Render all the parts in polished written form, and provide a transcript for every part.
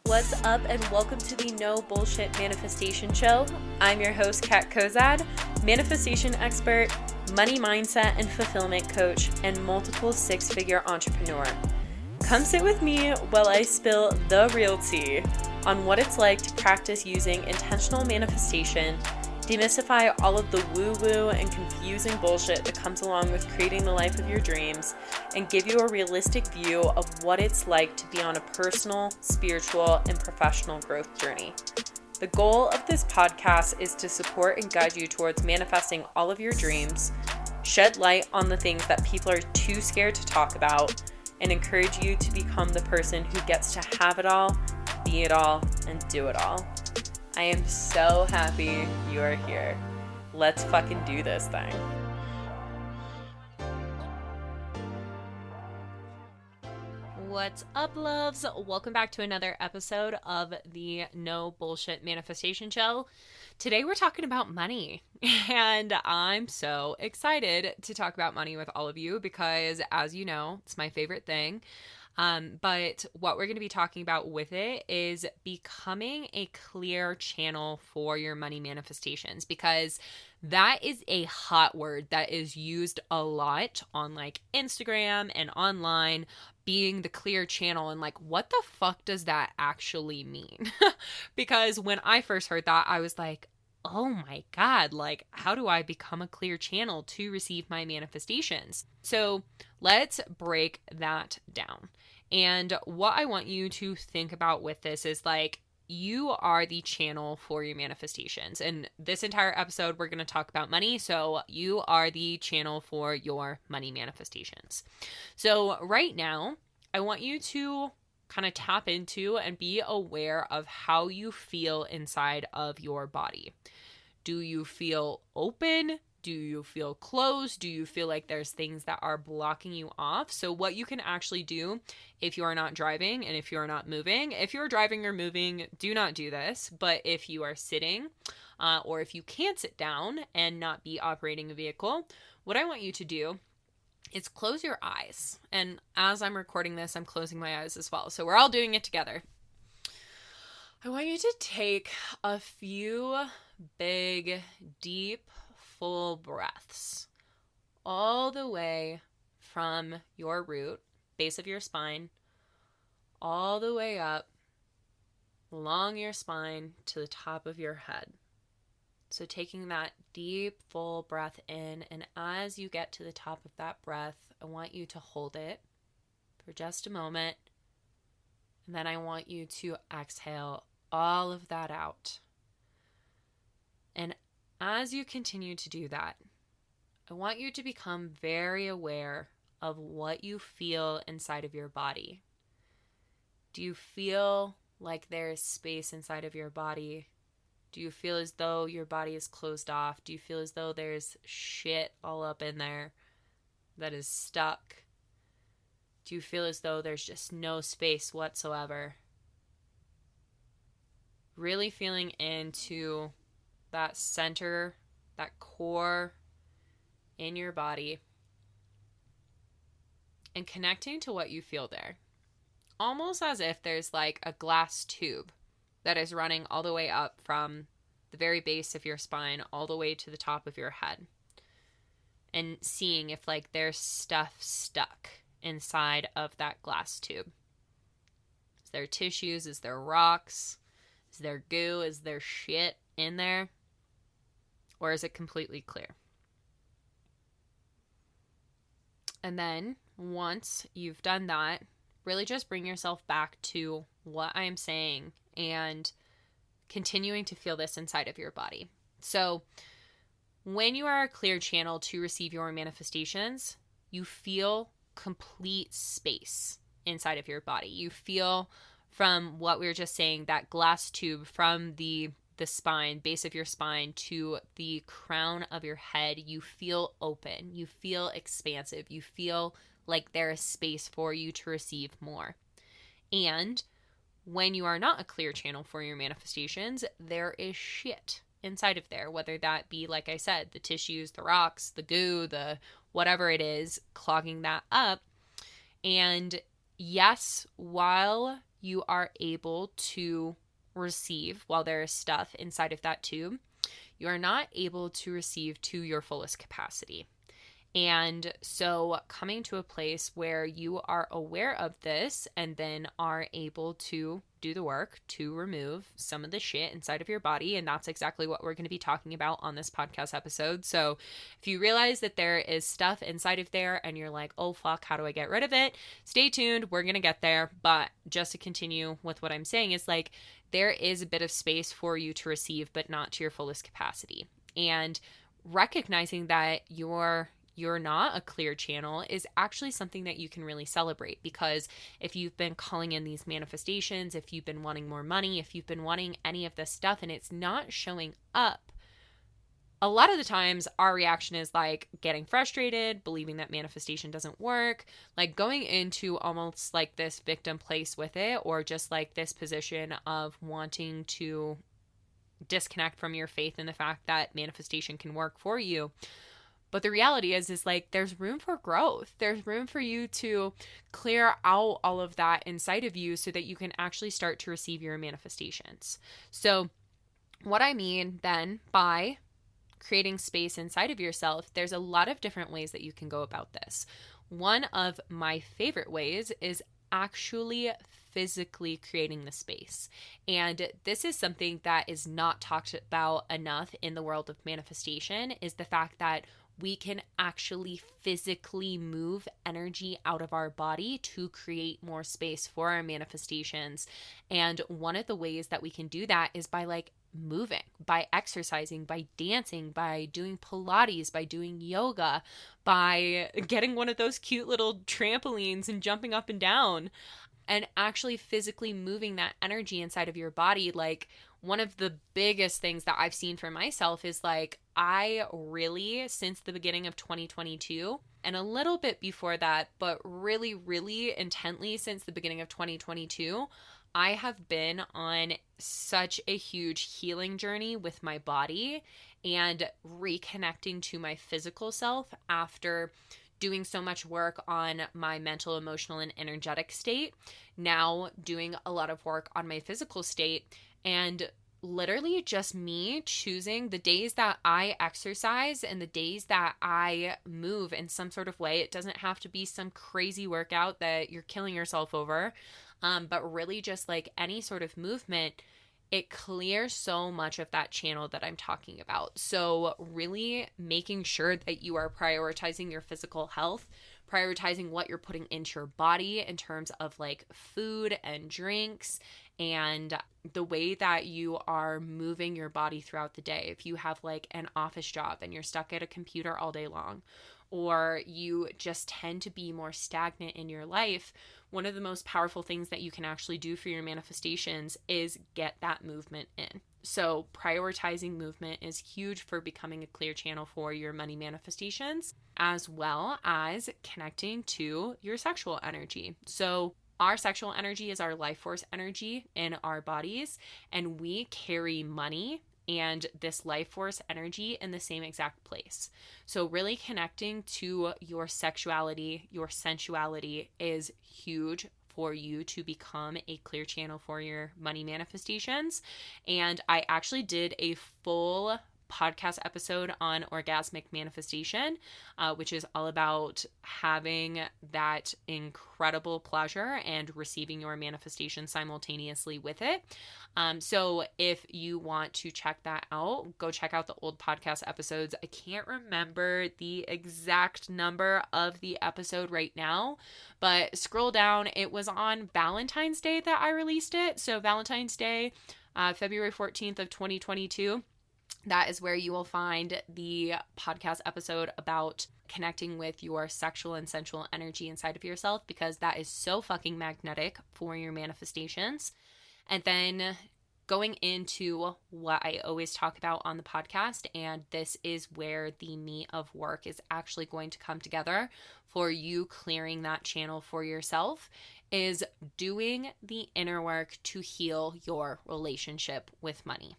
What's up, and welcome to the No Bullshit Manifestation Show. I'm your host, Kat Kozad, manifestation expert, money mindset and fulfillment coach, and multiple six-figure entrepreneur. Come sit with me while I spill the real tea on what it's like to practice using intentional manifestation, demystify all of the woo-woo and confusing bullshit that comes along with creating the life of your dreams, and give you a realistic view of what it's like to be on a personal, spiritual, and professional growth journey. The goal of this podcast is to support and guide you towards manifesting all of your dreams, shed light on the things that people are too scared to talk about, and encourage you to become the person who gets to have it all, be it all, and do it all. I am so happy you are here. Let's fucking do this thing. What's up, loves? Welcome back to another episode of the No Bullshit Manifestation Show. Today we're talking about money, and I'm so excited to talk about money with all of you because, as you know, it's my favorite thing. But what we're going to be talking about with it is becoming a clear channel for your money manifestations, because that is a hot word that is used a lot on like Instagram and online, being the clear channel. And like, what the fuck does that actually mean? Because when I first heard that, I was like, oh my God, like, how do I become a clear channel to receive my manifestations? So let's break that down. And what I want you to think about with this is like, you are the channel for your manifestations. And this entire episode, we're going to talk about money. So you are the channel for your money manifestations. So right now, I want you to kind of tap into and be aware of how you feel inside of your body. Do you feel open? Do you feel closed? Do you feel like there's things that are blocking you off? So what you can actually do if you are not driving and if you are not moving, if you're driving or moving, do not do this. But if you are sitting or if you can't sit down and not be operating a vehicle, what I want you to do is close your eyes. And as I'm recording this, I'm closing my eyes as well. So we're all doing it together. I want you to take a few big, deep, full breaths all the way from your root, base of your spine, all the way up along your spine to the top of your head. So taking that deep, full breath in, and as you get to the top of that breath, I want you to hold it for just a moment, and then I want you to exhale all of that out. And as you continue to do that, I want you to become very aware of what you feel inside of your body. Do you feel like there is space inside of your body? Do you feel as though your body is closed off? Do you feel as though there's shit all up in there that is stuck? Do you feel as though there's just no space whatsoever? Really feeling into that center, that core in your body, and connecting to what you feel there. Almost as if there's like a glass tube that is running all the way up from the very base of your spine all the way to the top of your head. And seeing if like there's stuff stuck inside of that glass tube. Is there tissues? Is there rocks? Is there goo? Is there shit in there? Or is it completely clear? And then once you've done that, really just bring yourself back to what I'm saying and continuing to feel this inside of your body. So when you are a clear channel to receive your manifestations, you feel complete space inside of your body. You feel, from what we were just saying, that glass tube from the spine, base of your spine to the crown of your head, you feel open, you feel expansive, you feel like there is space for you to receive more. And when you are not a clear channel for your manifestations, there is shit inside of there, whether that be, like I said, the tissues, the rocks, the goo, the whatever it is, clogging that up. And yes, while you are able to receive, while there is stuff inside of that tube, you are not able to receive to your fullest capacity. And so coming to a place where you are aware of this and then are able to do the work to remove some of the shit inside of your body. And that's exactly what we're going to be talking about on this podcast episode. So if you realize that there is stuff inside of there and you're like, oh fuck, how do I get rid of it? Stay tuned. We're going to get there. But just to continue with what I'm saying is like, there is a bit of space for you to receive, but not to your fullest capacity. And recognizing that you're not a clear channel is actually something that you can really celebrate, because if you've been calling in these manifestations, if you've been wanting more money, if you've been wanting any of this stuff and it's not showing up, a lot of the times our reaction is like getting frustrated, believing that manifestation doesn't work, like going into almost like this victim place with it, or just like this position of wanting to disconnect from your faith in the fact that manifestation can work for you. But the reality is like, there's room for growth. There's room for you to clear out all of that inside of you so that you can actually start to receive your manifestations. So what I mean then by creating space inside of yourself, there's a lot of different ways that you can go about this. One of my favorite ways is actually physically creating the space. And this is something that is not talked about enough in the world of manifestation, is the fact that we can actually physically move energy out of our body to create more space for our manifestations. And one of the ways that we can do that is by like moving, by exercising, by dancing, by doing Pilates, by doing yoga, by getting one of those cute little trampolines and jumping up and down, and actually physically moving that energy inside of your body. Like, one of the biggest things that I've seen for myself is like, I really, since the beginning of 2022, and a little bit before that, but really, really intently since the beginning of 2022, I have been on such a huge healing journey with my body and reconnecting to my physical self after doing so much work on my mental, emotional, and energetic state. Now doing a lot of work on my physical state, and literally just me choosing the days that I exercise and the days that I move in some sort of way. It doesn't have to be some crazy workout that you're killing yourself over, but really just like any sort of movement. It clears so much of that channel that I'm talking about. So really making sure that you are prioritizing your physical health, prioritizing what you're putting into your body in terms of like food and drinks, and the way that you are moving your body throughout the day. If you have like an office job and you're stuck at a computer all day long, or you just tend to be more stagnant in your life, one of the most powerful things that you can actually do for your manifestations is get that movement in. So prioritizing movement is huge for becoming a clear channel for your money manifestations, as well as connecting to your sexual energy. So our sexual energy is our life force energy in our bodies, and we carry money and this life force energy in the same exact place. So really connecting to your sexuality, your sensuality is huge for you to become a clear channel for your money manifestations. And I actually did a full podcast episode on orgasmic manifestation, which is all about having that incredible pleasure and receiving your manifestation simultaneously with it. So if you want to check that out, go check out the old podcast episodes. I can't remember the exact number of the episode right now, but scroll down. It was on Valentine's Day that I released it. So Valentine's Day, February 14th of 2022. That is where you will find the podcast episode about connecting with your sexual and sensual energy inside of yourself, because that is so fucking magnetic for your manifestations. And then going into what I always talk about on the podcast, and this is where the meat of work is actually going to come together for you clearing that channel for yourself, is doing the inner work to heal your relationship with money.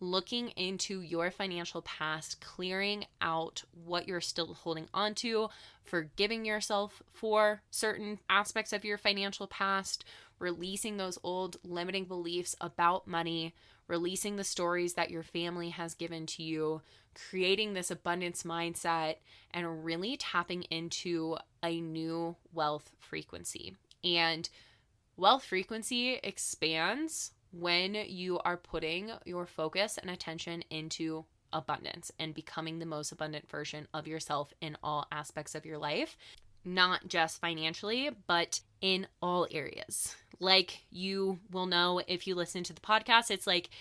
Looking into your financial past, clearing out what you're still holding on to, forgiving yourself for certain aspects of your financial past, releasing those old limiting beliefs about money, releasing the stories that your family has given to you, creating this abundance mindset, and really tapping into a new wealth frequency. And wealth frequency expands when you are putting your focus and attention into abundance and becoming the most abundant version of yourself in all aspects of your life, not just financially, but in all areas. Like you will know if you listen to the podcast, it's like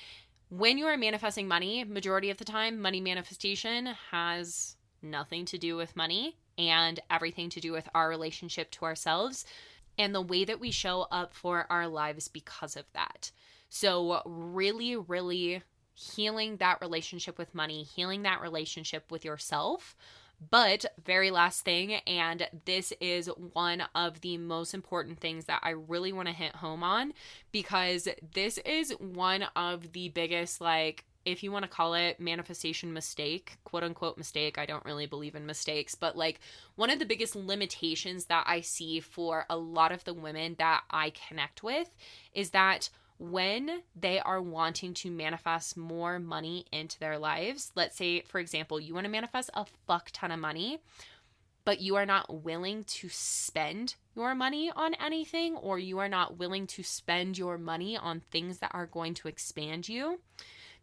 when you are manifesting money, majority of the time, money manifestation has nothing to do with money and everything to do with our relationship to ourselves and the way that we show up for our lives because of that. So really, really healing that relationship with money, healing that relationship with yourself. But very last thing, and this is one of the most important things that I really want to hit home on, because this is one of the biggest, like, if you want to call it manifestation mistake, quote unquote mistake. I don't really believe in mistakes, but like one of the biggest limitations that I see for a lot of the women that I connect with is that when they are wanting to manifest more money into their lives, let's say, for example, you want to manifest a fuck ton of money, but you are not willing to spend your money on anything, or you are not willing to spend your money on things that are going to expand you,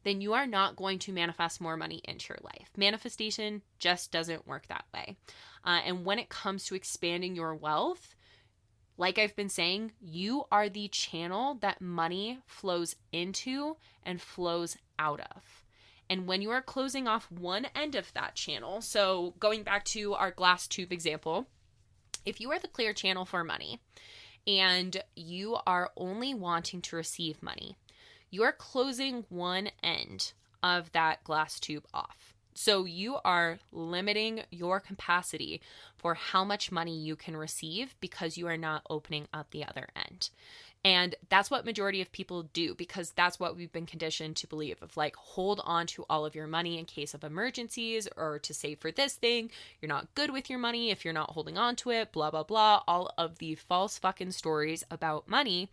then you are not going to manifest more money into your life. Manifestation just doesn't work that way. And when it comes to expanding your wealth, like I've been saying, you are the channel that money flows into and flows out of. And when you are closing off one end of that channel, so going back to our glass tube example, if you are the clear channel for money and you are only wanting to receive money, you are closing one end of that glass tube off. So you are limiting your capacity for how much money you can receive because you are not opening up the other end. And that's what majority of people do, because that's what we've been conditioned to believe, of like, hold on to all of your money in case of emergencies or to save for this thing. You're not good with your money if you're not holding on to it, blah, blah, blah. All of the false fucking stories about money.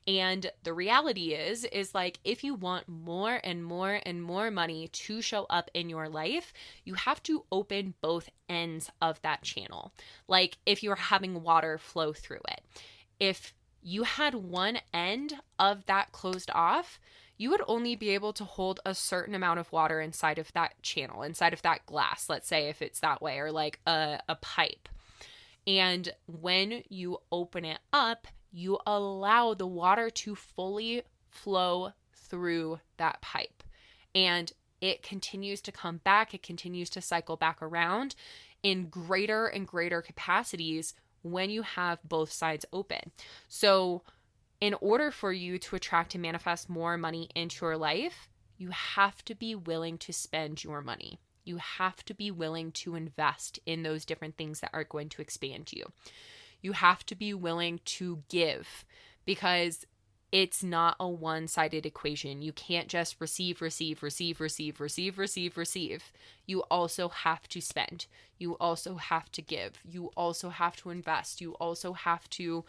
And the reality is like, if you want more and more and more money to show up in your life, you have to open both ends of that channel. Like if you're having water flow through it, if you had one end of that closed off, you would only be able to hold a certain amount of water inside of that channel, inside of that glass, let's say, if it's that way, or like a pipe. And when you open it up, you allow the water to fully flow through that pipe. And it continues to come back, it continues to cycle back around in greater and greater capacities when you have both sides open. So in order for you to attract and manifest more money into your life, you have to be willing to spend your money. You have to be willing to invest in those different things that are going to expand you. You have to be willing to give, because it's not a one-sided equation. You can't just receive. You also have to spend. You also have to give. You also have to invest. You also have to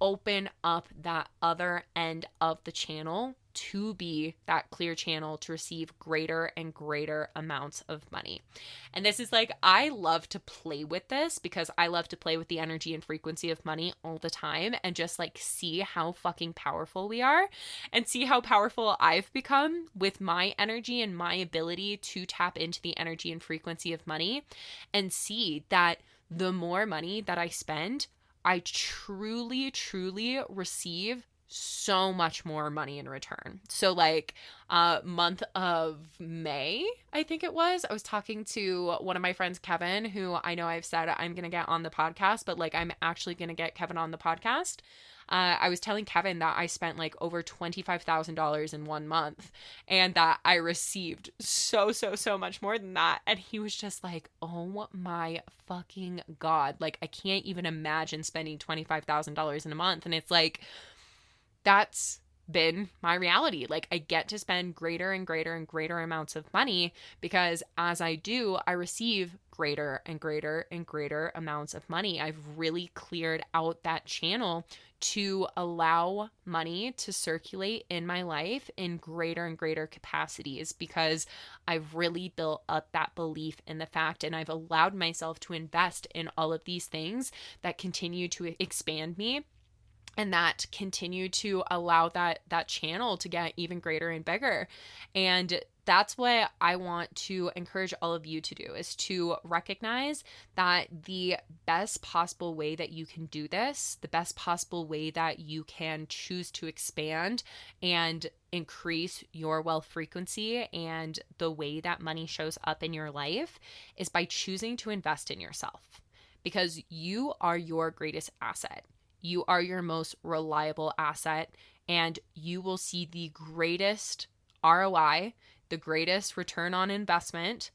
open up that other end of the channel to be that clear channel to receive greater and greater amounts of money. And this is like, I love to play with this because I love to play with the energy and frequency of money all the time and just like see how fucking powerful we are and see how powerful I've become with my energy and my ability to tap into the energy and frequency of money, and see that the more money that I spend, I truly, truly receive so much more money in return. So like month of May, I think it was, I was talking to one of my friends, Kevin, who I know I've said I'm going to get on the podcast, but like I'm actually going to get Kevin on the podcast. I was telling Kevin that I spent like over $25,000 in 1 month and that I received so much more than that. And he was just like, oh my fucking God. Like I can't even imagine spending $25,000 in a month. And it's like, that's been my reality. Like, I get to spend greater and greater and greater amounts of money because as I do, I receive greater and greater and greater amounts of money. I've really cleared out that channel to allow money to circulate in my life in greater and greater capacities because I've really built up that belief in the fact, and I've allowed myself to invest in all of these things that continue to expand me and that continue to allow that channel to get even greater and bigger. And that's what I want to encourage all of you to do, is to recognize that the best possible way that you can do this, the best possible way that you can choose to expand and increase your wealth frequency and the way that money shows up in your life, is by choosing to invest in yourself, because you are your greatest asset. You are your most reliable asset, and you will see the greatest ROI, the greatest return on investment,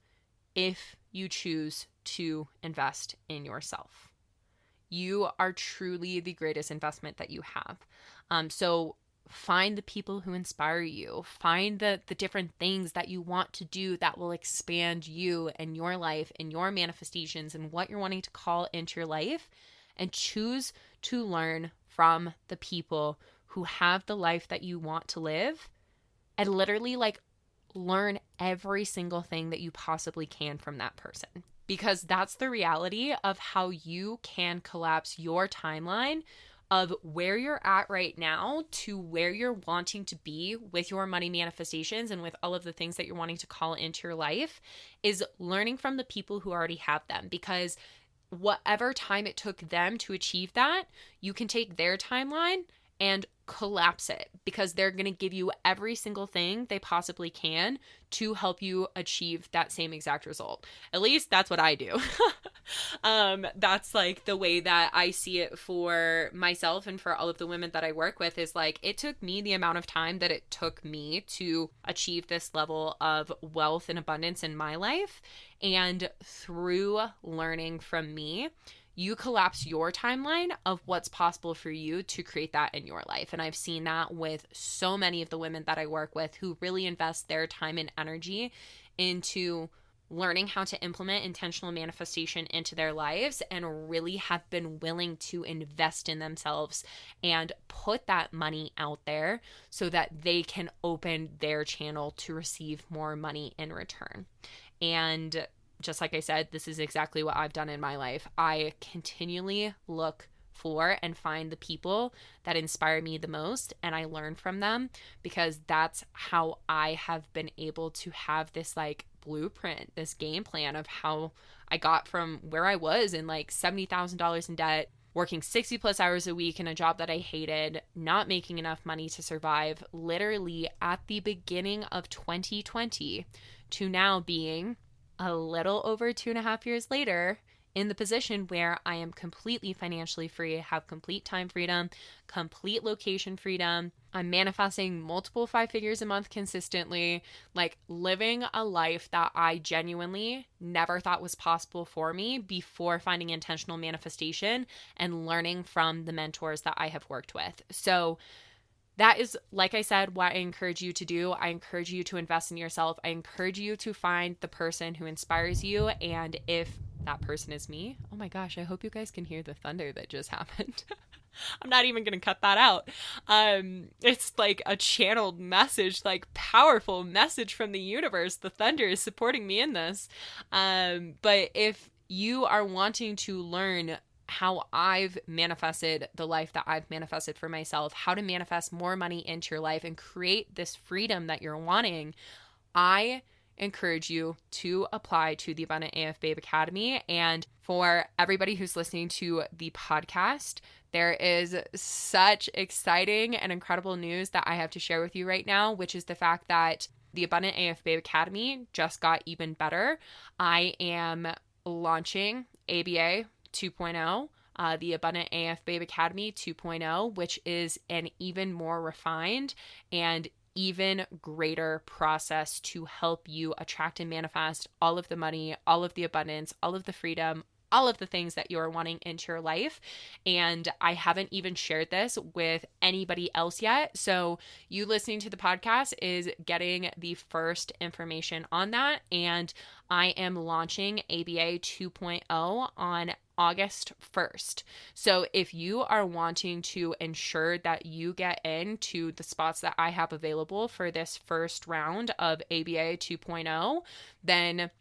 if you choose to invest in yourself. You are truly the greatest investment that you have. So find the people who inspire you. Find the different things that you want to do that will expand you and your life and your manifestations and what you're wanting to call into your life, and choose to learn from the people who have the life that you want to live, and literally like learn every single thing that you possibly can from that person, because that's the reality of how you can collapse your timeline of where you're at right now to where you're wanting to be with your money manifestations and with all of the things that you're wanting to call into your life, is learning from the people who already have them. Because whatever time it took them to achieve that, you can take their timeline and collapse it, because they're going to give you every single thing they possibly can to help you achieve that same exact result. At least that's what I do. That's like the way that I see it for myself and for all of the women that I work with, is like, it took me the amount of time that it took me to achieve this level of wealth and abundance in my life. And through learning from me, you collapse your timeline of what's possible for you to create that in your life. And I've seen that with so many of the women that I work with who really invest their time and energy into learning how to implement intentional manifestation into their lives, and really have been willing to invest in themselves and put that money out there so that they can open their channel to receive more money in return. And just like I said, this is exactly what I've done in my life. I continually look for and find the people that inspire me the most, and I learn from them, because that's how I have been able to have this like blueprint, this game plan of how I got from where I was in like $70,000 in debt, working 60 plus hours a week in a job that I hated, not making enough money to survive, literally at the beginning of 2020, to now being a little over 2.5 years later in the position where I am completely financially free, have complete time freedom, complete location freedom. I'm manifesting multiple 5 figures a month consistently, like living a life that I genuinely never thought was possible for me before finding intentional manifestation and learning from the mentors that I have worked with. So that is, like I said, what I encourage you to do. I encourage you to invest in yourself. I encourage you to find the person who inspires you. And if that person is me, oh my gosh, I hope you guys can hear the thunder that just happened. I'm not even going to cut that out. It's like a channeled message, like powerful message from the universe. The thunder is supporting me in this. But if you are wanting to learn how I've manifested the life that I've manifested for myself, how to manifest more money into your life and create this freedom that you're wanting, I encourage you to apply to the Abundant AF Babe Academy. And for everybody who's listening to the podcast, there is such exciting and incredible news that I have to share with you right now, which is the fact that the Abundant AF Babe Academy just got even better. I am launching ABA 2.0, the Abundant AF Babe Academy 2.0, which is an even more refined and even greater process to help you attract and manifest all of the money, all of the abundance, all of the freedom, all of the things that you're wanting into your life. And I haven't even shared this with anybody else yet. So you listening to the podcast is getting the first information on that. And I am launching ABA 2.0 on August 1st. So if you are wanting to ensure that you get into the spots that I have available for this first round of ABA 2.0, then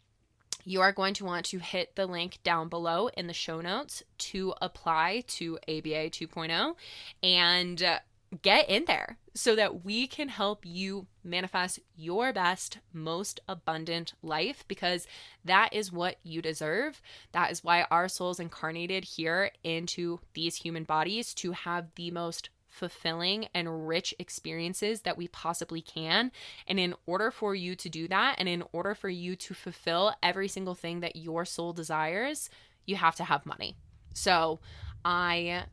you are going to want to hit the link down below in the show notes to apply to ABA 2.0 and get in there so that we can help you manifest your best, most abundant life, because that is what you deserve. That is why our souls incarnated here into these human bodies, to have the most fulfilling and rich experiences that we possibly can. And in order for you to do that, and in order for you to fulfill every single thing that your soul desires, you have to have money. So I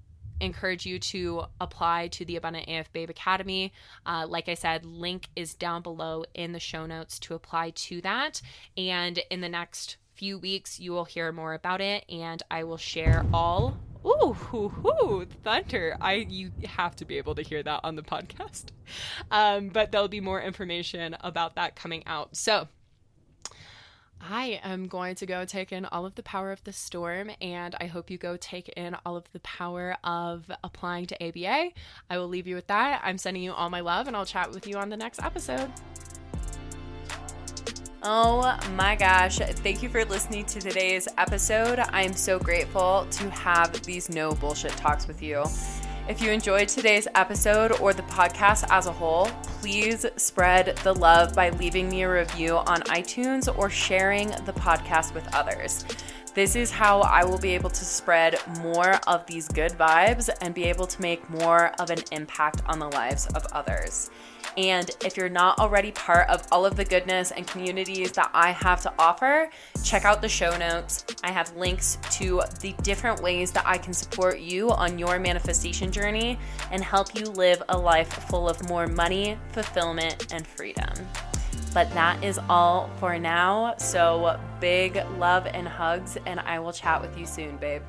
encourage you to apply to the Abundant AF Babe Academy. Like I said, link is down below in the show notes to apply to that. And in the next few weeks, you will hear more about it, and I will share all. Ooh, thunder. You have to be able to hear that on the podcast. But there'll be more information about that coming out. So I am going to go take in all of the power of the storm, and I hope you go take in all of the power of applying to ABA. I will leave you with that. I'm sending you all my love, and I'll chat with you on the next episode. Oh my gosh, thank you for listening to today's episode. I am so grateful to have these no bullshit talks with you. If you enjoyed today's episode or the podcast as a whole, please spread the love by leaving me a review on iTunes or sharing the podcast with others. This is how I will be able to spread more of these good vibes and be able to make more of an impact on the lives of others. And if you're not already part of all of the goodness and communities that I have to offer, check out the show notes. I have links to the different ways that I can support you on your manifestation journey and help you live a life full of more money, fulfillment, and freedom. But that is all for now. So big love and hugs, and I will chat with you soon, babe.